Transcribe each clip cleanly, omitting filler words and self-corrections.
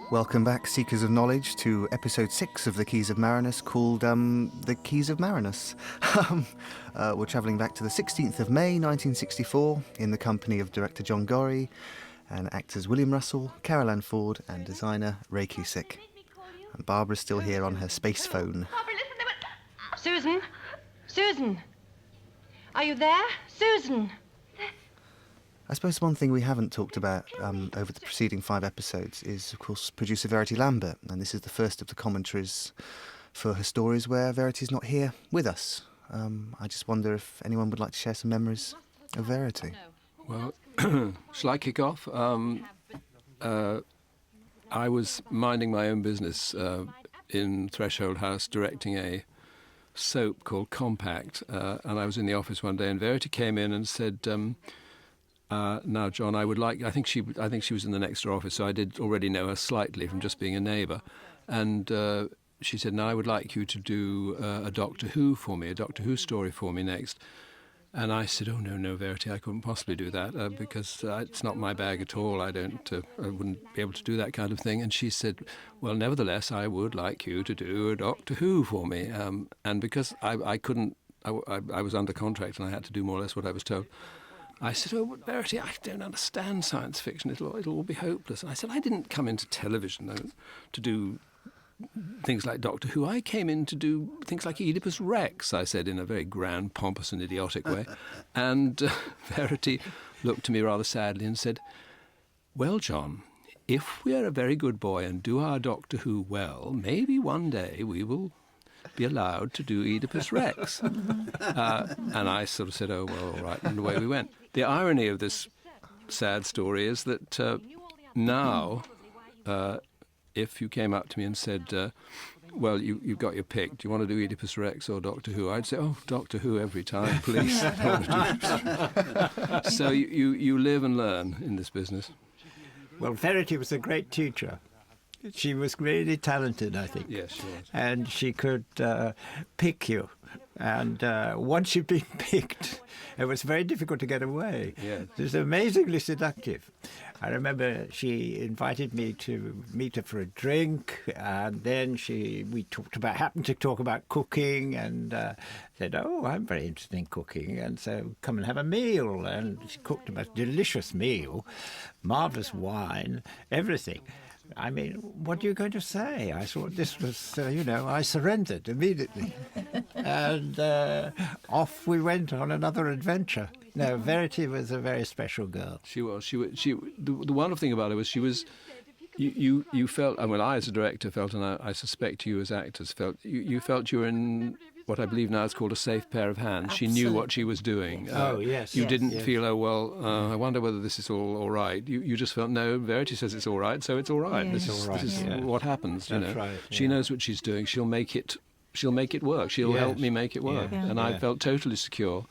Welcome back, Seekers of Knowledge, to episode 6 of The Keys of Marinus, called The Keys of Marinus. We're travelling back to the 16th of May 1964 in the company of director John Gorrie and actors William Russell, Carole Ford and designer Ray Cusick. And Barbara's still here on her space phone. Barbara, listen, Susan? Susan? Are you there? Susan? I suppose one thing we haven't talked about over the preceding 5 episodes is, of course, producer Verity Lambert, and this is the first of the commentaries for her stories where Verity's not here with us. I just wonder if anyone would like to share some memories of Verity. Well, shall I kick off? I was minding my own business in Threshold House, directing a soap called Compact, and I was in the office one day, and Verity came in and said, now, John, I think she was in the next door office, so I did already know her slightly from just being a neighbour. And she said, now I would like you to do a Doctor Who for me, a Doctor Who story for me next. And I said, oh, no, Verity, I couldn't possibly do that because it's not my bag at all. I wouldn't be able to do that kind of thing. And she said, well, nevertheless, I would like you to do a Doctor Who for me. And because I couldn't, I was under contract and I had to do more or less what I was told. I said, oh, Verity, I don't understand science fiction. It'll all be hopeless. And I said, I didn't come into television to do things like Doctor Who. I came in to do things like Oedipus Rex, I said in a very grand, pompous and idiotic way. And Verity looked to me rather sadly and said, well, John, if we're a very good boy and do our Doctor Who well, maybe one day we will be allowed to do Oedipus Rex. And I sort of said, oh, well, all right, and away we went. The irony of this sad story is that now, if you came up to me and said, well, you've got your pick, do you want to do Oedipus Rex or Doctor Who? I'd say, oh, Doctor Who every time, please. So you live and learn in this business. Well, Verity was a great teacher. She was really talented, I think. Yes, she was. And she could pick you. And once you'd been picked, it was very difficult to get away. Yeah. It was amazingly seductive. I remember she invited me to meet her for a drink, and then we happened to talk about cooking, and said, oh, I'm very interested in cooking, and so come and have a meal. And she cooked a most delicious meal, marvellous wine, everything. I mean, what are you going to say? I thought this was, I surrendered immediately. And off we went on another adventure. No, Verity was a very special girl. She was. The wonderful thing about her was she was... You felt, and well, I as a director felt, and I suspect you as actors felt, you felt you were in what I believe now is called a safe pair of hands. Absolutely. She knew what she was doing. Yes. You didn't feel, oh, well, I wonder whether this is all right. You just felt, no, Verity says it's all right, so it's all right. Yeah. This is what happens, you know. Right, She knows what she's doing. She'll make it work. She'll help me make it work. Yeah. And I felt totally secure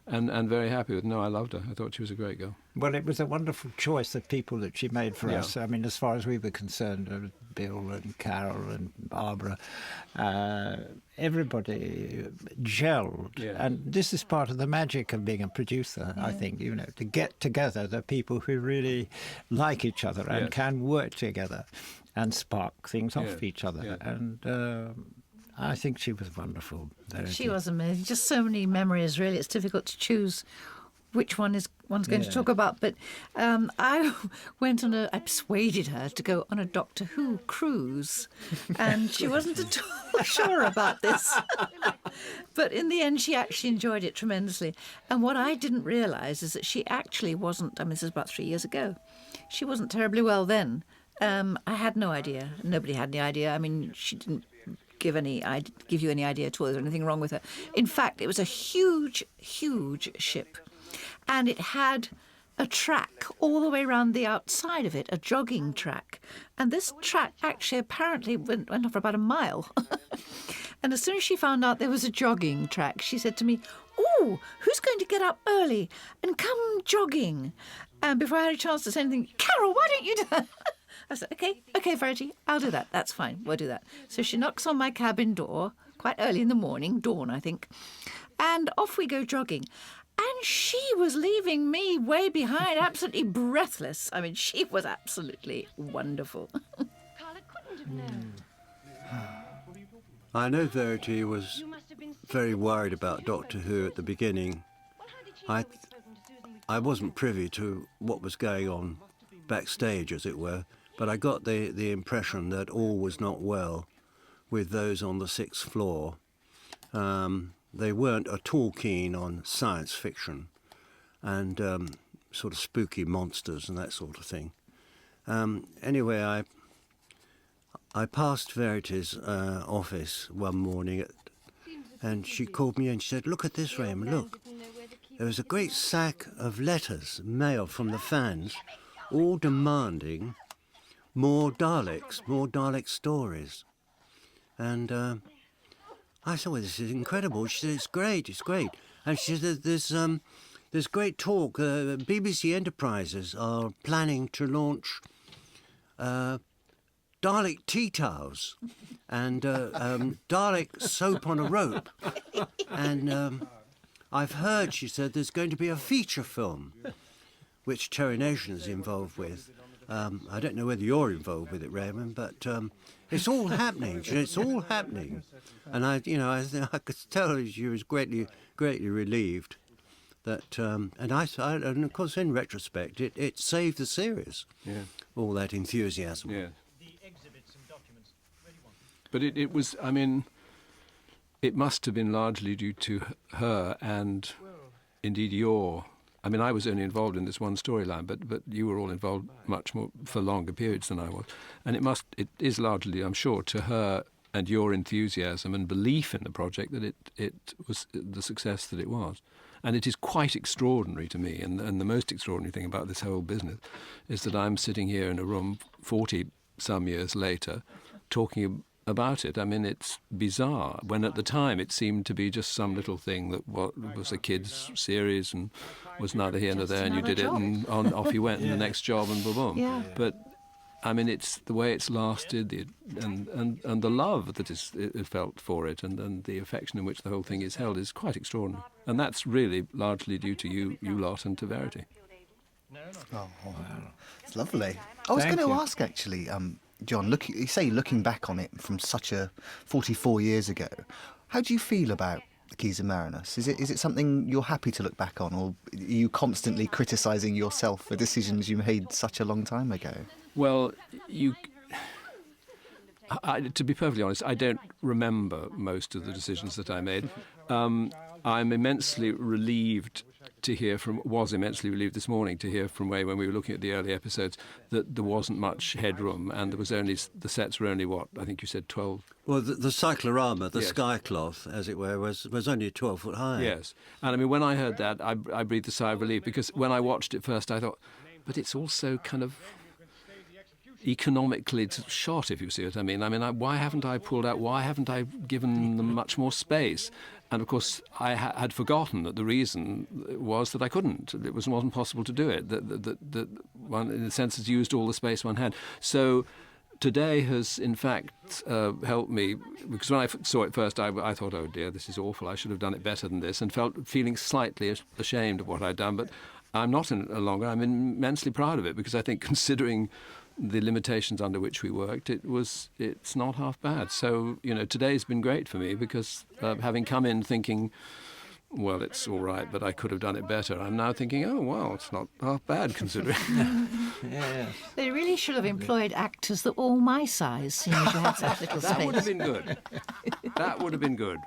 and very happy with her. No, I loved her. I thought she was a great girl. Well, it was a wonderful choice of people that she made for us. I mean, as far as we were concerned, Bill and Carole and Barbara, everybody gelled. Yeah. And this is part of the magic of being a producer, I think, to get together the people who really like each other and can work together and spark things off each other. Yeah. And I think she was wonderful. She was amazing. Just so many memories, really. It's difficult to choose which one's going to talk about. But I persuaded her to go on a Doctor Who cruise. And she wasn't at all sure about this. But in the end, she actually enjoyed it tremendously. And what I didn't realise is that she actually wasn't, this is about 3 years ago, she wasn't terribly well then. I had no idea. Nobody had any idea. I mean, she didn't give you any idea at all. There's anything wrong with her. In fact, it was a huge, huge ship. And it had a track all the way around the outside of it, a jogging track. And this track actually apparently went on for about a mile. And as soon as she found out there was a jogging track, she said to me, "Oh, who's going to get up early and come jogging?" And before I had a chance to say anything, "Carole, why don't you do that?" I said, okay, Verity, I'll do that. That's fine. We'll do that. So she knocks on my cabin door quite early in the morning, dawn, I think, and off we go jogging. And she was leaving me way behind, absolutely breathless. I mean, she was absolutely wonderful. Carla couldn't have known. I know Verity was very worried about Doctor Who at the beginning. I wasn't privy to what was going on backstage, as it were, but I got the impression that all was not well with those on the 6th floor. They weren't at all keen on science fiction and sort of spooky monsters and that sort of thing. Anyway, I passed Verity's office one morning and she called me and she said, "Look at this, Raymond, look. There was a great sack of letters, mail from the fans, all demanding more Dalek stories." And I said, "Well, this is incredible." She said, it's great. And she said, there's great talk. BBC Enterprises are planning to launch Dalek tea towels and Dalek soap on a rope. And I've heard, she said, there's going to be a feature film, which Terry Nation is involved with. I don't know whether you're involved with it, Raymond, but it's all happening. It's all happening. And I could tell she was greatly relieved that, and of course, in retrospect, it saved the series. Yeah. All that enthusiasm. Yeah. But it was, I mean, it must have been largely due to her and indeed I mean, I was only involved in this one storyline, but you were all involved much more for longer periods than I was. And it is largely, I'm sure, to her and your enthusiasm and belief in the project that it was the success that it was. And it is quite extraordinary to me, and the most extraordinary thing about this whole business is that I'm sitting here in a room 40-some years later talking about it. I mean, it's bizarre, when at the time it seemed to be just some little thing that was a kid's series and was neither here nor there, and you did it, and off you went, and the next job, and boom. Yeah. But I mean, it's the way it's lasted, and the love that it felt for it, and the affection in which the whole thing is held is quite extraordinary. And that's really largely due to you lot and to Verity. Oh, wow. It's lovely. I was going to ask, actually, John, looking back on it from such a 44 years ago, how do you feel about the Keys of Marinus? Is it something you're happy to look back on, or are you constantly criticising yourself for decisions you made such a long time ago? Well, to be perfectly honest, I don't remember most of the decisions that I made. I'm immensely relieved was immensely relieved this morning to hear from Ray, when we were looking at the early episodes, that there wasn't much headroom, and the sets were only, what, I think you said 12? Well, the cyclorama, the yes. skycloth, as it were, was only 12 foot high. Yes. And I mean, when I heard that, I breathed a sigh of relief, because when I watched it first, I thought, but it's also kind of economically shot, if you see what I mean. Why haven't I pulled out? Why haven't I given them much more space? And of course, I had forgotten that the reason was that I couldn't. It wasn't possible to do it. That one, in a sense, has used all the space one had. So today has, in fact, helped me, because when I saw it first, I thought, oh dear, this is awful. I should have done it better than this, and feeling slightly ashamed of what I'd done. But I'm not longer. I'm immensely proud of it, because I think, considering the limitations under which we worked, it's not half bad. So, today's been great for me, because having come in thinking, well, it's all right, but I could have done it better, I'm now thinking, oh, well, it's not half bad, considering. Yeah. They really should have employed actors that were all my size, seeing as you had such little space. That would have been good. That would have been good.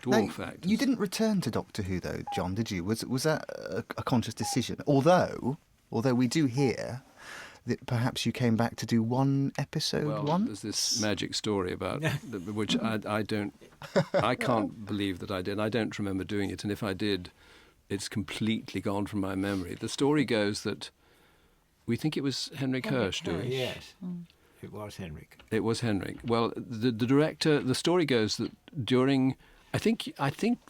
Dwarf actors. You didn't return to Doctor Who, though, John, did you? Was that a conscious decision? Although we do hear that perhaps you came back to do one episode once? There's this magic story about which I can't believe that I did. I don't remember doing it, and if I did, it's completely gone from my memory. The story goes that we think it was Henrik Hirsch doing it. Yes, it was Henrik. It was Henrik. Well, the director, the story goes that during, I think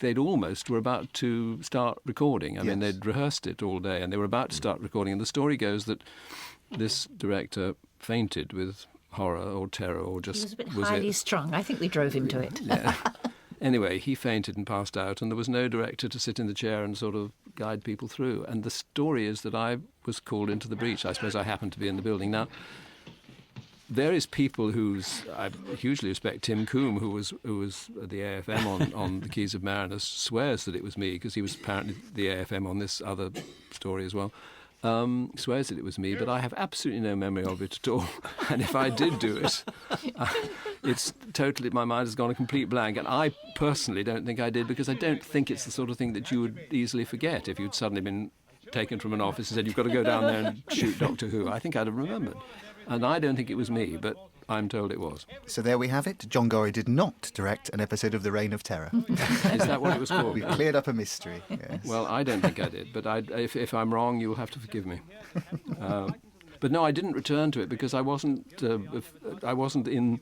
they'd almost were about to start recording. I mean, they'd rehearsed it all day, and they were about to start recording, and the story goes that this director fainted with horror or terror or just He was a bit highly strung. I think we drove him to it. Yeah. Anyway, he fainted and passed out, and there was no director to sit in the chair and sort of guide people through. And the story is that I was called into the breach. I suppose I happened to be in the building. Now, various people I hugely respect. Tim Coombe, who was at the AFM on the Keys of Marinus, swears that it was me, because he was apparently the AFM on this other story as well. Swears that it was me, but I have absolutely no memory of it at all. And if I did do it, it's totally, my mind has gone a complete blank. And I personally don't think I did, because I don't think it's the sort of thing that you would easily forget if you'd suddenly been taken from an office and said, you've got to go down there and shoot Doctor Who. I think I'd have remembered. And I don't think it was me, but I'm told it was. So there we have it. John Gorrie did not direct an episode of The Reign of Terror. Is that what it was called? We've cleared up a mystery. Yes. Well, I don't think I did, but if I'm wrong, you'll have to forgive me. But no, I didn't return to it because I wasn't in.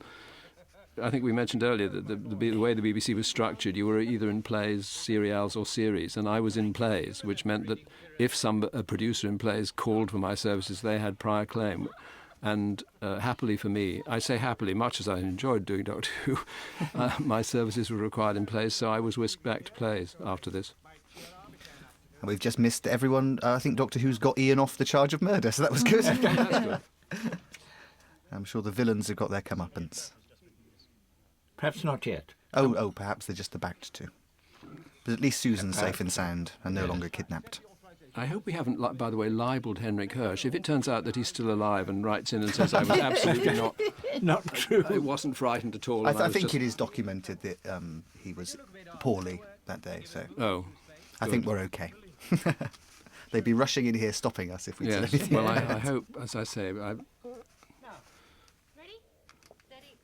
I think we mentioned earlier that the way the BBC was structured, you were either in plays, serials, or series, and I was in plays, which meant that if a producer in plays called for my services, they had prior claim. And happily for me, I say happily, much as I enjoyed doing Doctor Who, my services were required in plays, so I was whisked back to plays after this. And we've just missed everyone. I think Doctor Who's got Ian off the charge of murder, so that was good. That's good. I'm sure the villains have got their comeuppance. Perhaps not yet. Oh, perhaps they're just about to. But at least Susan's safe and sound and no longer kidnapped. I hope we haven't, by the way, libelled Henrik Hirsch. If it turns out that he's still alive and writes in and says I was absolutely Not true. I wasn't frightened at all. I think it is documented that he was poorly that day, so Oh, I think we're okay. They'd be rushing in here stopping us if we did yes. anything. Well, I hope, as I say, Ready? Steady.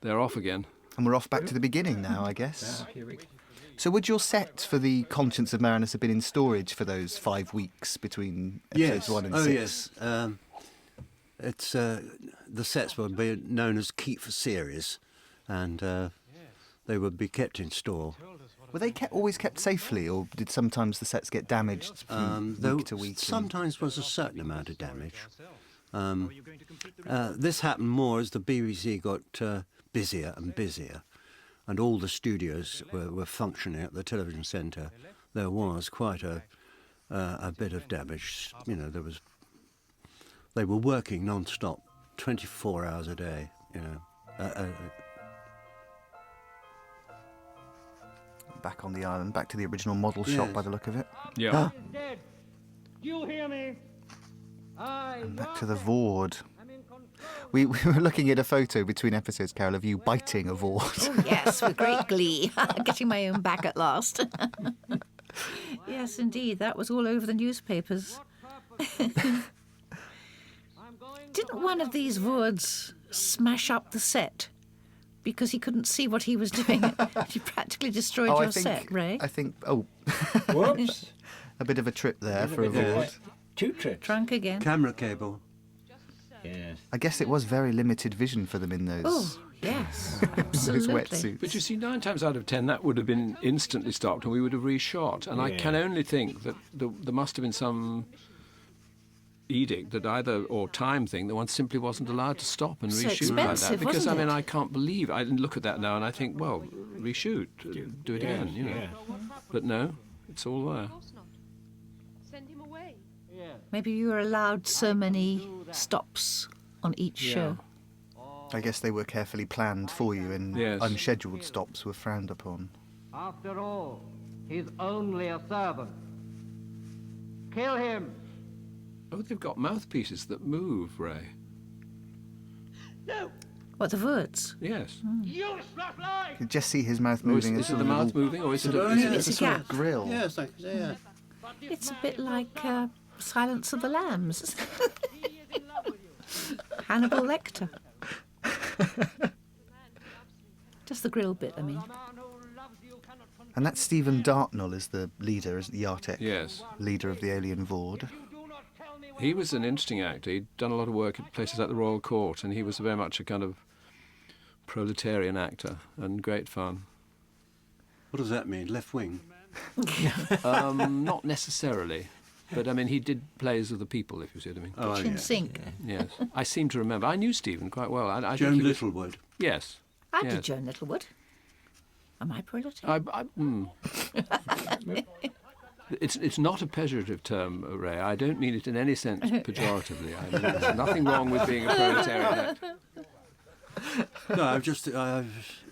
they're off again. And we're off back to the beginning now, I guess. Here we go. So would your set for the Conscience of Marinus have been in storage for those 5 weeks between episodes 1 and 6? Yes. It's the sets would be known as keep for series, and they would be kept in store. Were they always kept safely, or did sometimes the sets get damaged from week to week? Sometimes was a certain amount of damage. This happened more as the BBC got busier and busier, and all the studios were functioning at the television centre. There was quite a bit of damage. You know, they were working non-stop, 24 hours a day. You know. Back on the island, back to the original model shop by the look of it. Yeah. Dead. Do you hear me? And back to the Vord. We were looking at a photo between episodes, Carole, of you biting a Vord. Oh, yes, with great glee. Getting my own back at last. Yes, indeed. That was all over the newspapers. Didn't one of these Vords smash up the set because he couldn't see what he was doing? He practically destroyed your set, Ray. I think, Whoops. a bit of a trip there for a Vord. 2 trips. Drunk again. Camera cable. Yes. I guess it was very limited vision for them in those, Oh, yes, those absolutely. wetsuits. But you see, 9 times out of 10, that would have been instantly stopped and we would have reshot. And I can only think that there must have been some edict that or time thing that one simply wasn't allowed to stop and So reshoot like that. expensive, Because, I wasn't mean, it? I can't believe, I look at that now and I think, well, reshoot, do it again, you know. Yeah. But no, it's all there. Of course not. Send him away. Maybe you were allowed so many stops on each show. I guess they were carefully planned for you, and Yes. unscheduled stops were frowned upon. After all, he's only a servant. Kill him. Oh, they've got mouthpieces that move, Ray. No, What, the words? Yes. useless lie. You could just see his mouth Or moving. is it the mouth moving, or is it Oh, is yeah. it It's a sort gap. of grill. Yes, yeah. It's a bit like Silence of the Lambs. Hannibal Lecter. Just the grill bit, I mean. And that's Stephen Dartnell as the leader, as the Yartek Yes. leader of the alien Vord. He was an interesting actor. He'd done a lot of work at places like the Royal Court, and he was very much a kind of proletarian actor, and great fun. What does that mean? Left wing? Not necessarily. But I mean, he did plays of the people, if you see what I mean. Oh, Kitchen yes. sink. Yes, I seem to remember. I knew Stephen quite well. I think Joan he was- Littlewood. Yes. I yes. did Joan Littlewood. Am I proletaire? It's not a pejorative term, Ray. I don't mean it in any sense pejoratively. I mean, there's nothing wrong with being a proletarian. No, I was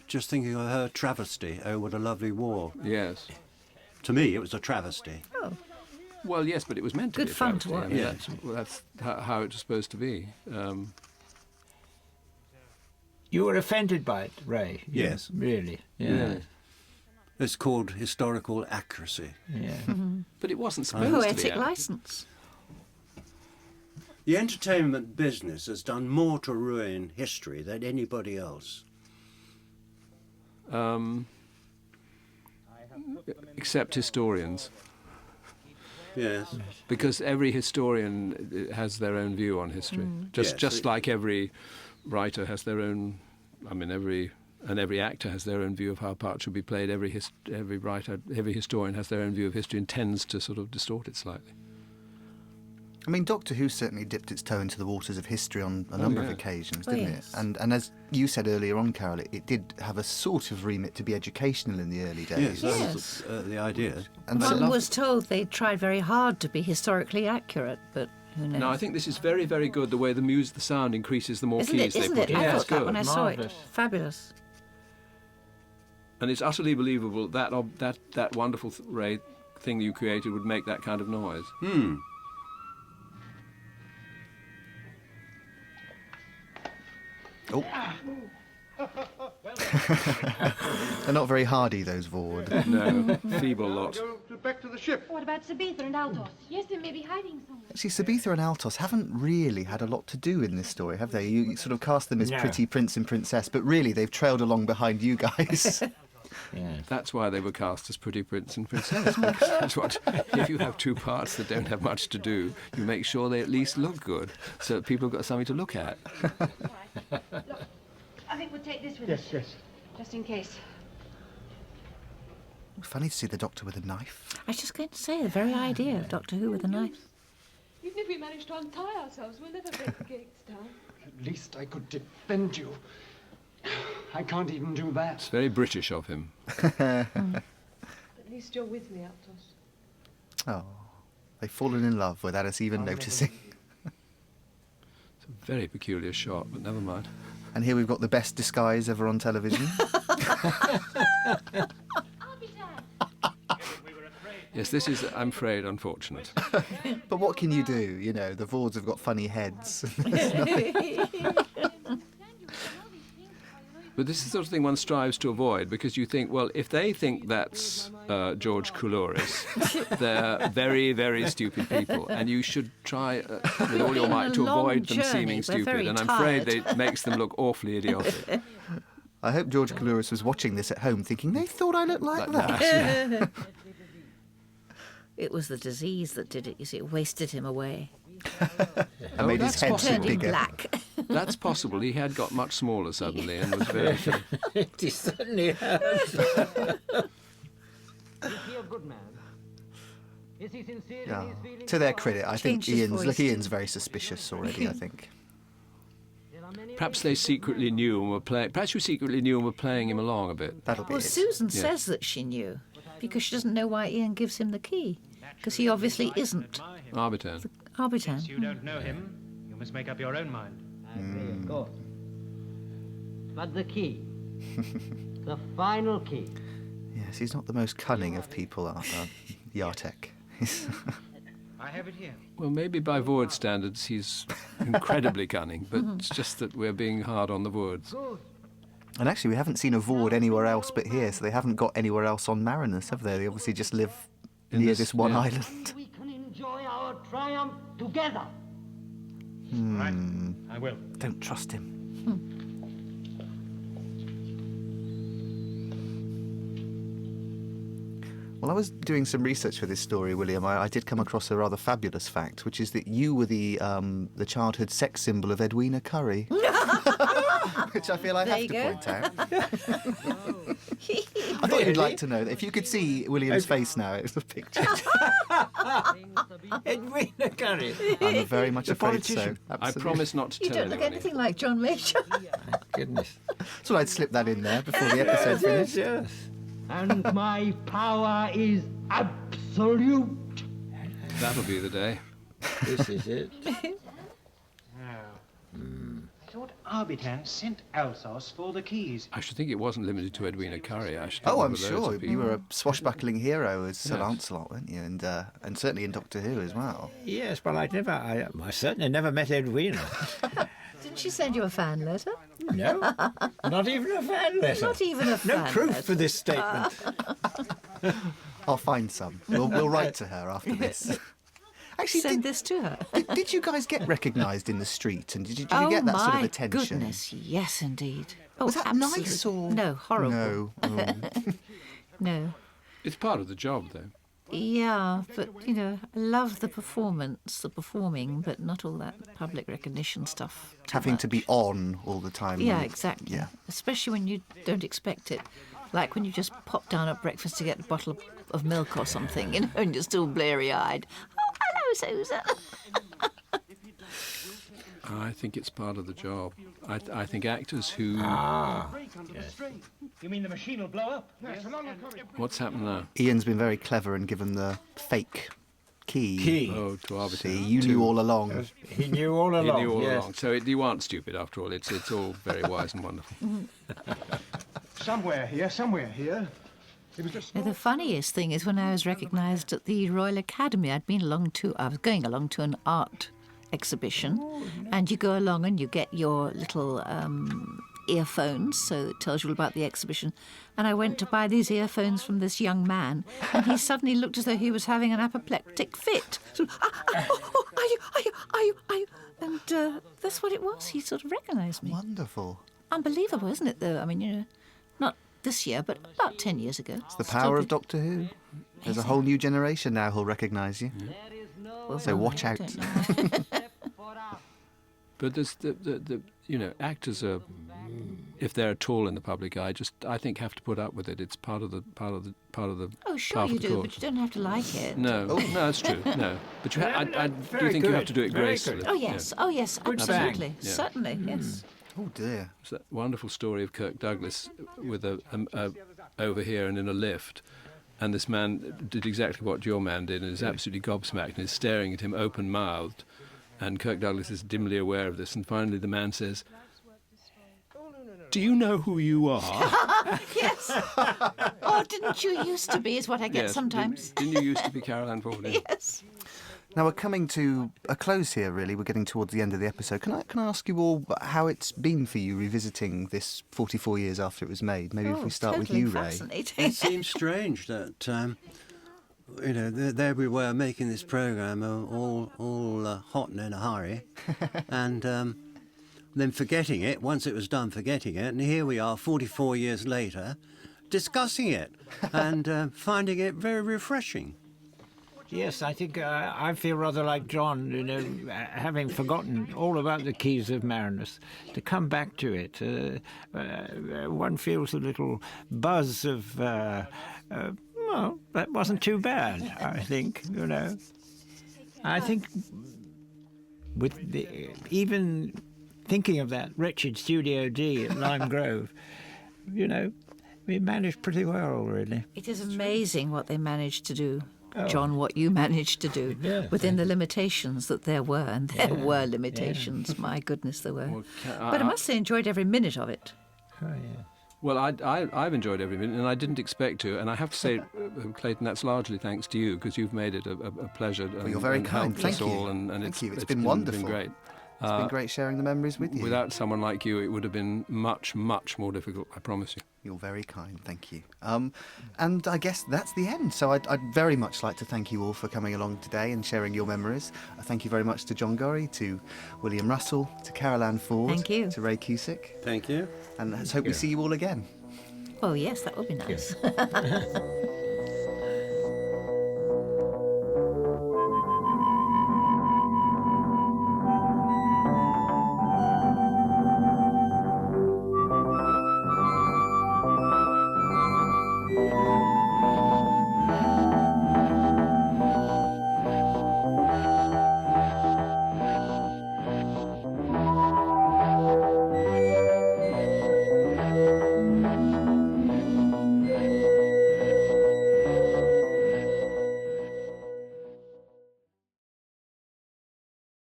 just thinking of her travesty. Oh, what a lovely war. Yes. To me, it was a travesty. Well, yes, but it was meant to Good be a fun to travesty. I watch. mean, that's how it's supposed to be. You were offended by it, Ray? Yes. Really? Yeah. It's called historical accuracy. Yeah. But it wasn't supposed to be. Poetic licence. The entertainment business has done more to ruin history than anybody else. Except historians. Yes. Because every historian has their own view on history. Yes, Just like every writer has their own. I mean, every actor has their own view of how part should be played. Every writer, every historian has their own view of history and tends to sort of distort it slightly. I mean, Doctor Who certainly dipped its toe into the waters of history on a number of yeah. occasions, Oh, didn't yes. it? And as you said earlier on, Carole, it did have a sort of remit to be educational in the early days. Yes, that Yes. was the idea. And so One was told they tried very hard to be historically accurate, but who knows? No, I think this is very, very good. The way the sound increases the more Isn't keys it? they Isn't put it? in. I Yeah, thought it's that good. when I saw it. Marvellous. Fabulous. And it's utterly believable that wonderful Ray thing you created would make that kind of noise. Oh. They're not very hardy, those Vord. No, feeble lot. Back to the ship. What about Sabitha and Altos? Yes, they may be hiding somewhere. Actually, Sabitha and Altos haven't really had a lot to do in this story, have they? You sort of cast them as No. pretty prince and princess, but really they've trailed along behind you guys. Yes. That's why they were cast as pretty prince and princess. Because that's what, if you have two parts that don't have much to do, you make sure they at least look good, so that people have got something to look at. Look, I think we'll take this with us. Yes. Just in case. Funny to see the Doctor with a knife. I was just going to say the very idea of Doctor Who with a knife. Even if we manage to untie ourselves, we'll never break the gates down. At least I could defend you. I can't even do that. It's very British of him. At least you're with me, Altos. Oh, they've fallen in love without us even noticing. It's a very peculiar shot, but never mind. And here we've got the best disguise ever on television. I'll be there. Yes, this is, I'm afraid, unfortunate. But what can you do? You know, the Vords have got funny heads. But this is the sort of thing one strives to avoid, because you think, well, if they think that's George Coulouris, they're very, very stupid people, and you should try with all your might to Been a long avoid them journey, seeming we're stupid. very And I'm afraid tired. it makes them look awfully idiotic. I hope George Coulouris was watching this at home thinking, they thought I looked like Like that. It was the disease that did it. You see, it wasted him away. And made his that's head possible. Turned him bigger. black. That's possible. He had got much smaller suddenly and was very thin. It certainly has. Is he a good man? Is he sincere Yeah. in his feelings? To their credit, I think Changed his Ian's... voice, Look, didn't Ian's very suspicious already, I think. There are many Perhaps they secretly knew and were playing. Perhaps you secretly knew and were playing him along a bit. That'll be Well, it. Susan Yeah. says that she knew, because she doesn't know why Ian gives him the key, because he obviously isn't Arbitan. Arbitan. You don't know him. You must make up your own mind. I agree, of course. But the key, the final key. Yes, he's not the most cunning of people, Yartek. I have it here. Well, maybe by Vord standards he's incredibly cunning, but it's just that we're being hard on the Vords. And actually, we haven't seen a Vord anywhere else but here, so they haven't got anywhere else on Marinus, have they? They obviously just live In near this- this one yeah. island. We can enjoy our triumph together. Right. I will. Don't trust him. Well, I was doing some research for this story, William. I did come across a rather fabulous fact, which is that you were the childhood sex symbol of Edwina Curry. which I feel I There have you to go. point out. I thought you'd like to know that if you could see William's face now, it was a picture. Edwina Curry. I'm very much The afraid so. politician. I Absolutely. promise not to You tell don't look anyone. anything like John Major. Goodness. So I'd slip that in there before the episode finished. Yes. And my power is absolute. That'll be the day. This is it. I thought Arbitan sent Alsos for the keys. I should think it wasn't limited to Edwina Curry. I should Oh, think I'm there were loads sure. of You people. were a swashbuckling hero as Sir Yes. Lancelot, weren't you? And certainly in Doctor Who as well. Yes, but I certainly never met Edwina. Didn't she send you a fan letter? No, not even a fan letter. Not even a No fan proof letter. for this statement. I'll find some. We'll write to her after this. Actually, Send this to her. did you guys get recognised in the street? And did you Oh get that my sort of attention? goodness, yes indeed. Oh, Was that absolutely. nice or No, horrible. No. Oh. No. It's part of the job, though. Yeah, but you know, I love the performance, the performing, but not all that public recognition stuff. too Having to be much. on all the time. Yeah, exactly. Yeah. Especially when you don't expect it. Like when you just pop down at breakfast to get a bottle of milk or something, you know, and you're still blary-eyed. Oh, hello, Susan. I think it's part of the job. I think actors who... You mean the machine will blow up? Yes. What's happened now? Ian's been very clever and given the fake key. Key. Oh, to Arbitan. See, you knew all along. He knew all along. You knew all yes. along. So you aren't stupid after all. It's all very wise and wonderful. Somewhere here. It was just Now, the funniest thing is when I was recognised at the Royal Academy, I was going along to an art exhibition, and you go along and you get your little earphones, so it tells you all about the exhibition. And I went to buy these earphones from this young man, and he suddenly looked as though he was having an apoplectic fit. So, are you? And that's what it was. He sort of recognised me. Wonderful. Unbelievable, isn't it, though? I mean, you know, not this year, but about 10 years ago. The power of Doctor Who. There's a whole new generation now who'll recognise you. So watch out. But there's the actors are, if they're at all in the public eye, I think have to put up with it. It's part of the Oh, sure part you of the do, course. but you don't have to like it. No, no, that's true. No, but you I do Very think you have good, to do it very gracefully. good. Oh, yes. Yeah. Oh, yes, Good absolutely. bang. Yeah. Certainly, yes. Oh dear. It's that wonderful story of Kirk Douglas with a over here and in a lift, and this man did exactly what your man did and is absolutely gobsmacked and is staring at him open-mouthed, and Kirk Douglas is dimly aware of this, and finally the man says, "Do you know who you are?" Yes. Oh, didn't you used to be, is what I get Yes, sometimes. Didn't you used to be Carole Ann Ford? Yes. Now we're coming to a close here, really. We're getting towards the end of the episode. Can I ask you all how it's been for you revisiting this 44 years after it was made? Maybe if we start with totally you, Ray. fascinating. It seems strange that there we were making this program all hot and in a hurry, and then forgetting it once it was done, forgetting it, and here we are 44 years later, discussing it and finding it very refreshing. Yes, I think I feel rather like John, you know, having forgotten all about the Keys of Marinus, to come back to it. One feels a little buzz of, well, that wasn't too bad, I think, you know. I think with even thinking of that wretched Studio D at Lime Grove, you know, we managed pretty well, really. It is amazing what they managed to do. John, what you managed to do within the limitations that there were, and there were limitations. My goodness, there were. Well, But I must say, enjoyed every minute of it. Oh, yeah. Well, I've enjoyed every minute, and I didn't expect to. And I have to say, Clayton, that's largely thanks to you, because you've made it a pleasure. Well, you're very kind. Helped Thank us you. all, and Thank you. It's been been wonderful. Been great. It's been great sharing the memories with you. Without someone like you, it would have been much, much more difficult, I promise you. You're very kind, thank you. And I guess that's the end. So I'd very much like to thank you all for coming along today and sharing your memories. Thank you very much to John Gorrie, to William Russell, to Carole Ann Ford, Thank you. to Ray Cusick, Thank you. and let's hope we see you all again. Oh, yes, that would be nice.